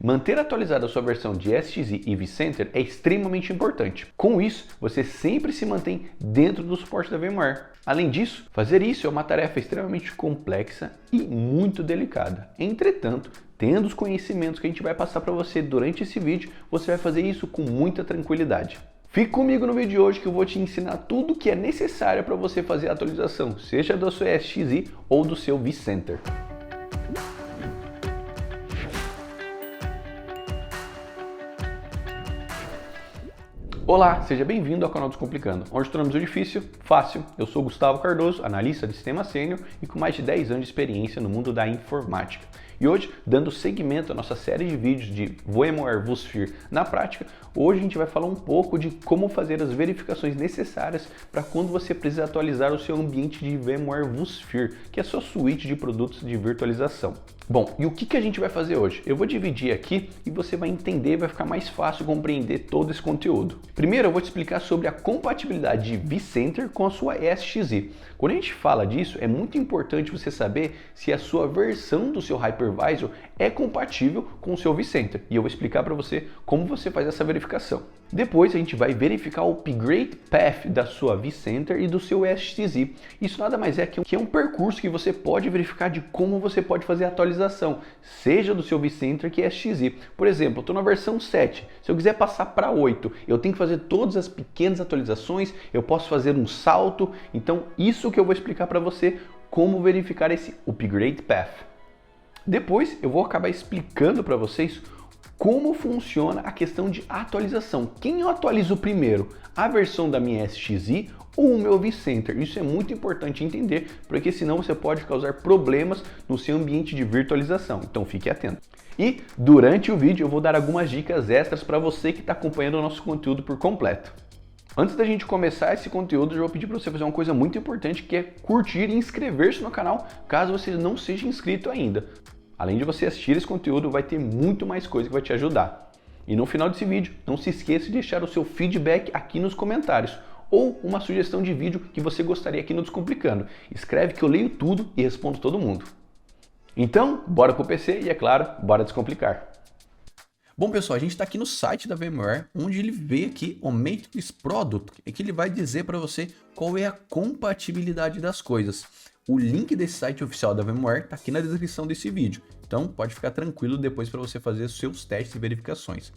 Manter atualizada a sua versão de SXI e vCenter é extremamente importante. Com isso, você sempre se mantém dentro do suporte da VMware. Além disso, fazer isso é uma tarefa extremamente complexa e muito delicada. Entretanto, tendo os conhecimentos que a gente vai passar para você durante esse vídeo, você vai fazer isso com muita tranquilidade. Fique comigo no vídeo de hoje que eu vou te ensinar tudo o que é necessário para você fazer a atualização, seja do seu SXI ou do seu vCenter. Olá, seja bem-vindo ao canal Descomplicando, onde tornamos o difícil fácil. Eu sou Gustavo Cardoso, analista de sistema sênior e com mais de 10 anos de experiência no mundo da informática. E hoje, dando seguimento à nossa série de vídeos de VMware vSphere na prática, hoje a gente vai falar um pouco de como fazer as verificações necessárias para quando você precisa atualizar o seu ambiente de VMware vSphere, que é a sua suíte de produtos de virtualização. Bom, e o que a gente vai fazer hoje? Eu vou dividir aqui e você vai entender, vai ficar mais fácil compreender todo esse conteúdo. Primeiro eu vou te explicar sobre a compatibilidade de vCenter com a sua SXI. Quando a gente fala disso, é muito importante você saber se a sua versão do seu hypervisor é compatível com o seu vCenter. E eu vou explicar para você como você faz essa verificação. Depois a gente vai verificar o upgrade path da sua vCenter e do seu SXI. Isso nada mais é que um percurso que você pode verificar de como você pode fazer a atualização, seja do seu vCenter que SXI. Por exemplo, eu estou na versão 7, se eu quiser passar para 8, eu tenho que fazer todas as pequenas atualizações, eu posso fazer um salto, então isso que eu vou explicar para você como verificar esse upgrade path. Depois eu vou acabar explicando para vocês como funciona a questão de atualização. Quem eu atualizo primeiro? A versão da minha SXI ou o meu vCenter? Isso é muito importante entender, porque senão você pode causar problemas no seu ambiente de virtualização. Então fique atento. E durante o vídeo eu vou dar algumas dicas extras para você que está acompanhando o nosso conteúdo por completo. Antes da gente começar esse conteúdo, eu vou pedir para você fazer uma coisa muito importante, que é curtir e inscrever-se no canal, caso você não seja inscrito ainda. Além de você assistir esse conteúdo, vai ter muito mais coisa que vai te ajudar. E no final desse vídeo, não se esqueça de deixar o seu feedback aqui nos comentários ou uma sugestão de vídeo que você gostaria aqui no Descomplicando. Escreve que eu leio tudo e respondo todo mundo. Então, bora pro PC e, é claro, bora descomplicar. Bom, pessoal, a gente está aqui no site da VMware, onde ele vê aqui o Matrix Product, e que ele vai dizer para você qual é a compatibilidade das coisas. O link desse site oficial da VMware está aqui na descrição desse vídeo, então pode ficar tranquilo depois para você fazer os seus testes e verificações.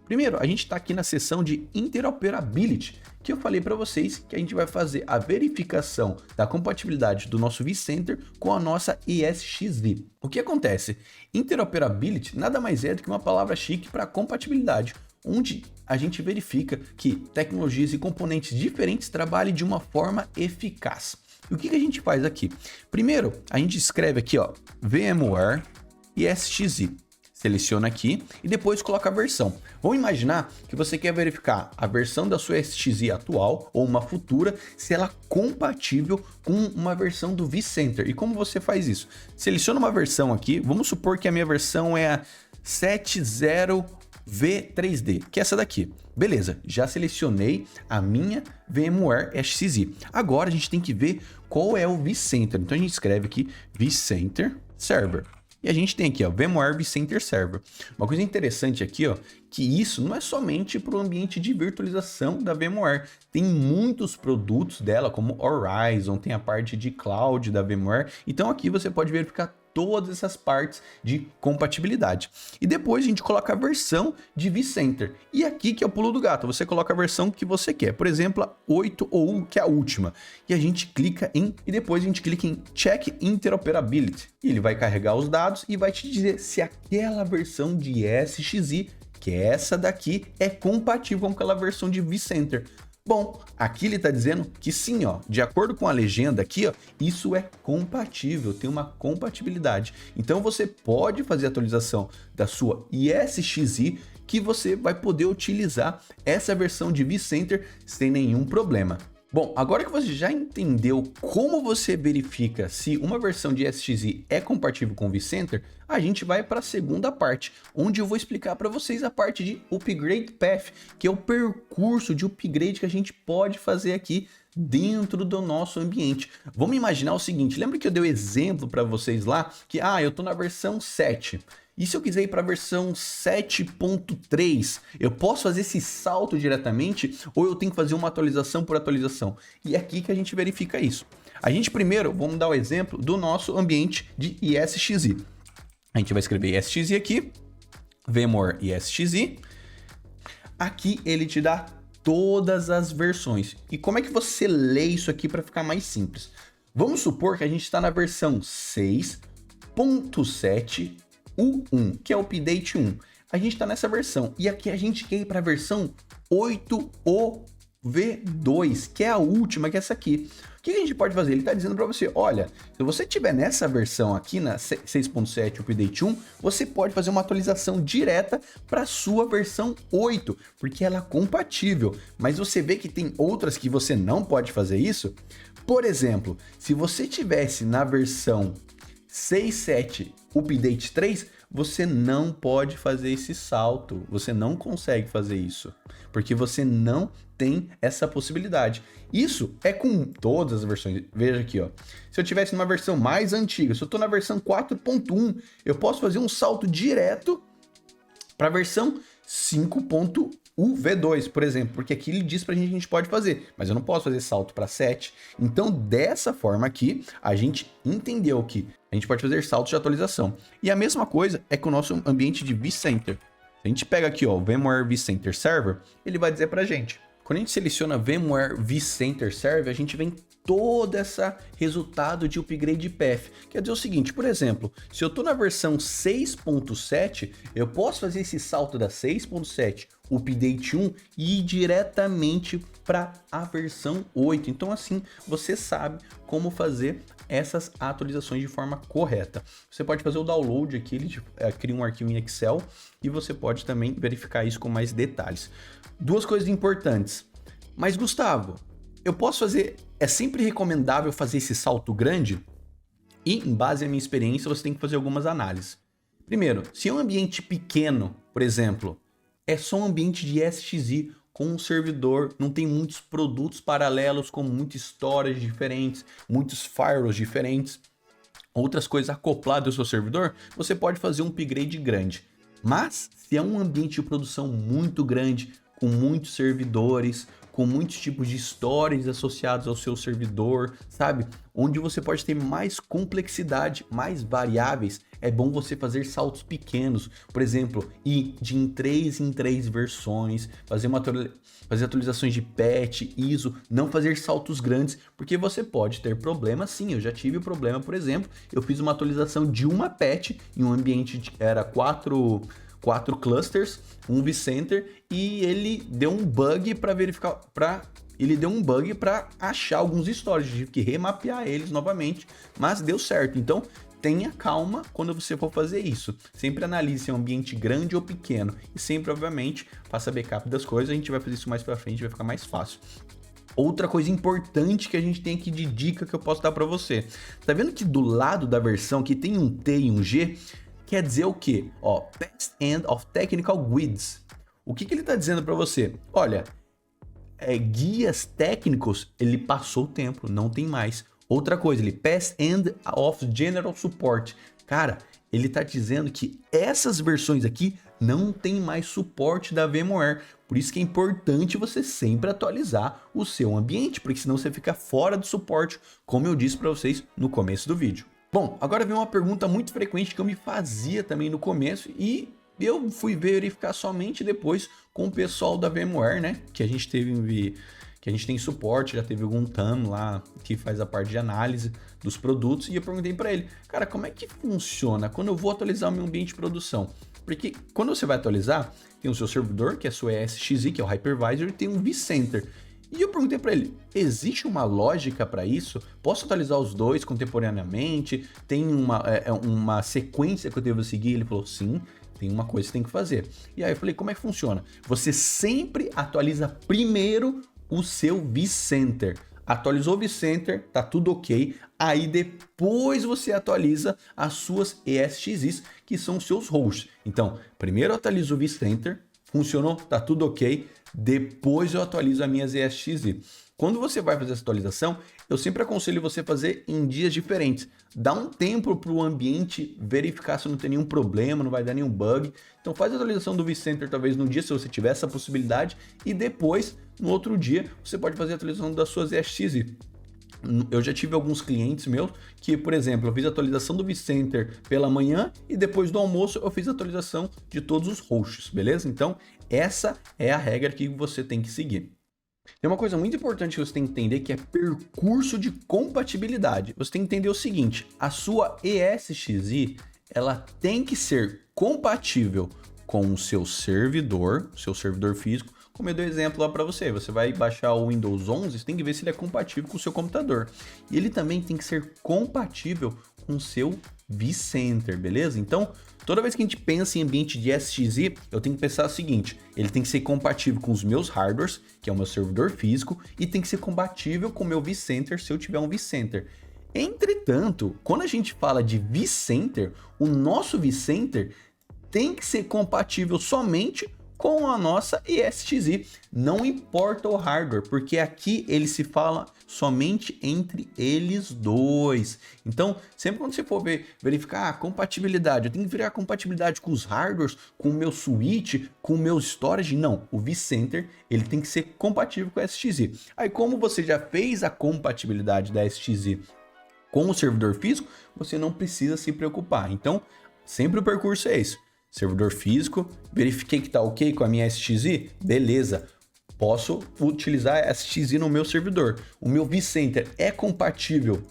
Primeiro, a gente está aqui na seção de Interoperability, que eu falei para vocês que a gente vai fazer a verificação da compatibilidade do nosso vCenter com a nossa ESXi. O que acontece? Interoperability nada mais é do que uma palavra chique para compatibilidade, onde a gente verifica que tecnologias e componentes diferentes trabalhem de uma forma eficaz. E o que a gente faz aqui? Primeiro, a gente escreve aqui, ó, VMware ESXi. Seleciona aqui e depois coloca a versão. Vamos imaginar que você quer verificar a versão da sua SXI atual ou uma futura, se ela é compatível com uma versão do vCenter. E como você faz isso? Seleciona uma versão aqui, vamos supor que a minha versão é a 70V3D, que é essa daqui. Beleza, já selecionei a minha VMware SXI. Agora a gente tem que ver qual é o vCenter. Então a gente escreve aqui vCenter Server. E a gente tem aqui, ó, VMware vCenter Server. Uma coisa interessante aqui, ó, que isso não é somente para o ambiente de virtualização da VMware. Tem muitos produtos dela, como Horizon, tem a parte de cloud da VMware. Então aqui você pode verificar todas essas partes de compatibilidade. E depois a gente coloca a versão de vCenter. E aqui que é o pulo do gato, você coloca a versão que você quer. Por exemplo, a 8 ou 1, que é a última. E a gente clica em, e depois a gente clica em Check Interoperability. E ele vai carregar os dados e vai te dizer se aquela versão de SXI, que é essa daqui, é compatível com aquela versão de vCenter. Bom, aqui ele está dizendo que sim, ó, de acordo com a legenda aqui, ó, isso é compatível, tem uma compatibilidade. Então você pode fazer a atualização da sua ESXi, que você vai poder utilizar essa versão de vCenter sem nenhum problema. Bom, agora que você já entendeu como você verifica se uma versão de SXI é compatível com o vCenter, a gente vai para a segunda parte, onde eu vou explicar para vocês a parte de Upgrade Path, que é o percurso de upgrade que a gente pode fazer aqui dentro do nosso ambiente. Vamos imaginar o seguinte, lembra que eu dei o exemplo para vocês lá, que eu estou na versão 7, E se eu quiser ir para a versão 7.3, eu posso fazer esse salto diretamente ou eu tenho que fazer uma atualização por atualização? E é aqui que a gente verifica isso. A gente primeiro, vamos dar o exemplo do nosso ambiente de ESXi. A gente vai escrever ESXi aqui, VMware ESXi. Aqui ele te dá todas as versões. E como é que você lê isso aqui para ficar mais simples? Vamos supor que a gente está na versão 6.7U1, que é o update 1. A gente está nessa versão. E aqui a gente quer ir para a versão 8OV2, que é a última, que é essa aqui. O que a gente pode fazer? Ele está dizendo para você, olha, se você estiver nessa versão aqui, na 6.7 Update 1, você pode fazer uma atualização direta para a sua versão 8, porque ela é compatível. Mas você vê que tem outras que você não pode fazer isso. Por exemplo, se você tivesse na versão 6.7 Update 3, você não pode fazer esse salto, você não consegue fazer isso, porque você não tem essa possibilidade. Isso é com todas as versões. Veja aqui, ó. Se eu tivesse numa versão mais antiga, se eu estou na versão 4.1, eu posso fazer um salto direto para a versão 5.UV2, por exemplo, porque aqui ele diz pra gente que a gente pode fazer, mas eu não posso fazer salto para 7. Então, dessa forma aqui, a gente entendeu que a gente pode fazer saltos de atualização. E a mesma coisa é com o nosso ambiente de vCenter. Se a gente pega aqui, ó, o VMware vCenter Server, ele vai dizer pra gente. Quando a gente seleciona VMware vCenter Server, a gente vem todo esse resultado de upgrade path. Quer dizer o seguinte, por exemplo, se eu estou na versão 6.7, eu posso fazer esse salto da 6.7 update 1 e ir diretamente para a versão 8. Então assim, você sabe como fazer essas atualizações de forma correta. Você pode fazer o download aqui, ele cria um arquivo em Excel e você pode também verificar isso com mais detalhes. Duas coisas importantes. Mas Gustavo, eu posso fazer, é sempre recomendável fazer esse salto grande? E, em base à minha experiência, você tem que fazer algumas análises. Primeiro, se é um ambiente pequeno, por exemplo, é só um ambiente de ESXi com um servidor, não tem muitos produtos paralelos com muitas storage diferentes, muitos firewalls diferentes, outras coisas acopladas ao seu servidor, você pode fazer um upgrade grande. Mas, se é um ambiente de produção muito grande, com muitos servidores, com muitos tipos de stories associados ao seu servidor, sabe? Onde você pode ter mais complexidade, mais variáveis, é bom você fazer saltos pequenos. Por exemplo, ir de em 3 versões, fazer atualizações de patch, ISO, não fazer saltos grandes, porque você pode ter problema sim. Eu já tive problema, por exemplo, eu fiz uma atualização de uma patch em um ambiente que era 4 clusters, um vCenter, e ele deu um bug para verificar, para achar alguns storages, tive que remapear eles novamente, mas deu certo. Então, tenha calma quando você for fazer isso. Sempre analise se é um ambiente grande ou pequeno e sempre, obviamente, faça backup das coisas. A gente vai fazer isso mais para frente, vai ficar mais fácil. Outra coisa importante que a gente tem aqui de dica que eu posso dar para você. Tá vendo que do lado da versão que tem um T e um G, quer dizer o quê? Ó, Past End of Technical Guides. O que ele está dizendo para você? Olha, guias técnicos, ele passou o tempo, não tem mais. Outra coisa, ele Past End of General Support. Cara, ele está dizendo que essas versões aqui não tem mais suporte da VMware. Por isso que é importante você sempre atualizar o seu ambiente, porque senão você fica fora do suporte, como eu disse para vocês no começo do vídeo. Bom, agora vem uma pergunta muito frequente que eu me fazia também no começo e eu fui verificar somente depois com o pessoal da VMware, né? Que a gente tem suporte, já teve algum TAM lá que faz a parte de análise dos produtos e eu perguntei para ele, cara, como é que funciona quando eu vou atualizar o meu ambiente de produção? Porque quando você vai atualizar, tem o seu servidor, que é a sua ESXi, que é o Hypervisor, e tem um vCenter. E eu perguntei para ele, existe uma lógica para isso? Posso atualizar os dois contemporaneamente? Tem uma sequência que eu devo seguir? Ele falou, sim, tem uma coisa que você tem que fazer. E aí eu falei, como é que funciona? Você sempre atualiza primeiro o seu vCenter. Atualizou o vCenter, tá tudo ok. Aí depois você atualiza as suas ESXis, que são os seus hosts. Então, primeiro eu atualizo o vCenter, funcionou, tá tudo ok. Depois eu atualizo as minhas ESXi. Quando você vai fazer essa atualização, eu sempre aconselho você fazer em dias diferentes. Dá um tempo para o ambiente verificar se não tem nenhum problema, não vai dar nenhum bug. Então faz a atualização do vCenter talvez no dia, se você tiver essa possibilidade, e depois, no outro dia, você pode fazer a atualização das suas ESXi. Eu já tive alguns clientes meus que, por exemplo, eu fiz a atualização do vCenter pela manhã e depois do almoço eu fiz a atualização de todos os hosts, beleza? Então, essa é a regra que você tem que seguir. Tem uma coisa muito importante que você tem que entender, que é percurso de compatibilidade. Você tem que entender o seguinte: a sua ESXi, ela tem que ser compatível com o seu servidor físico. Como eu dei exemplo lá para você, você vai baixar o Windows 11, você tem que ver se ele é compatível com o seu computador. E ele também tem que ser compatível com o seu vCenter, beleza? Então, toda vez que a gente pensa em ambiente de ESXi, eu tenho que pensar o seguinte: ele tem que ser compatível com os meus hardwares, que é o meu servidor físico, e tem que ser compatível com o meu vCenter, se eu tiver um vCenter. Entretanto, quando a gente fala de vCenter, o nosso vCenter tem que ser compatível somente com a nossa ESXi, não importa o hardware, porque aqui ele se fala somente entre eles dois. Então, sempre quando você for verificar a compatibilidade, eu tenho que verificar a compatibilidade com os hardwares, com o meu switch, com o meu storage. Não, o vCenter ele tem que ser compatível com a ESXi. Aí, como você já fez a compatibilidade da ESXi com o servidor físico, você não precisa se preocupar. Então, sempre o percurso é esse: servidor físico, verifiquei que tá ok com a minha ESXi, beleza, posso utilizar a ESXi no meu servidor. O meu vCenter é compatível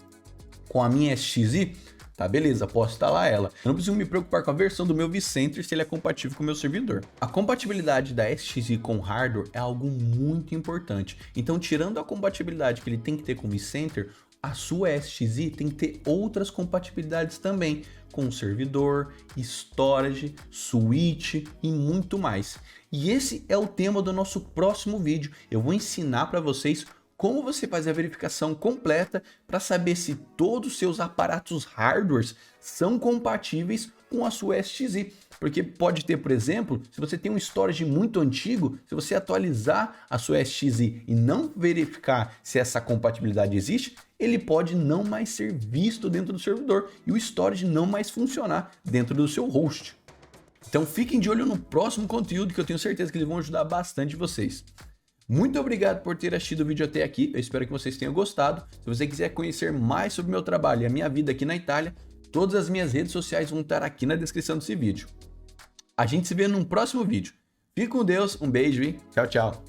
com a minha ESXi, tá, beleza, posso instalar ela. Eu não preciso me preocupar com a versão do meu vCenter se ele é compatível com o meu servidor. A compatibilidade da ESXi com hardware é algo muito importante. Então, tirando a compatibilidade que ele tem que ter com o vCenter, a sua ESXi tem que ter outras compatibilidades também, com servidor, storage, switch e muito mais. E esse é o tema do nosso próximo vídeo. Eu vou ensinar para vocês como você faz a verificação completa para saber se todos os seus aparatos hardwares são compatíveis com a sua ESXi. Porque pode ter, por exemplo, se você tem um storage muito antigo, se você atualizar a sua ESXi e não verificar se essa compatibilidade existe, ele pode não mais ser visto dentro do servidor e o storage não mais funcionar dentro do seu host. Então fiquem de olho no próximo conteúdo, que eu tenho certeza que eles vão ajudar bastante vocês. Muito obrigado por ter assistido o vídeo até aqui, eu espero que vocês tenham gostado. Se você quiser conhecer mais sobre o meu trabalho e a minha vida aqui na Itália, todas as minhas redes sociais vão estar aqui na descrição desse vídeo. A gente se vê num próximo vídeo. Fique com Deus, um beijo e tchau, tchau.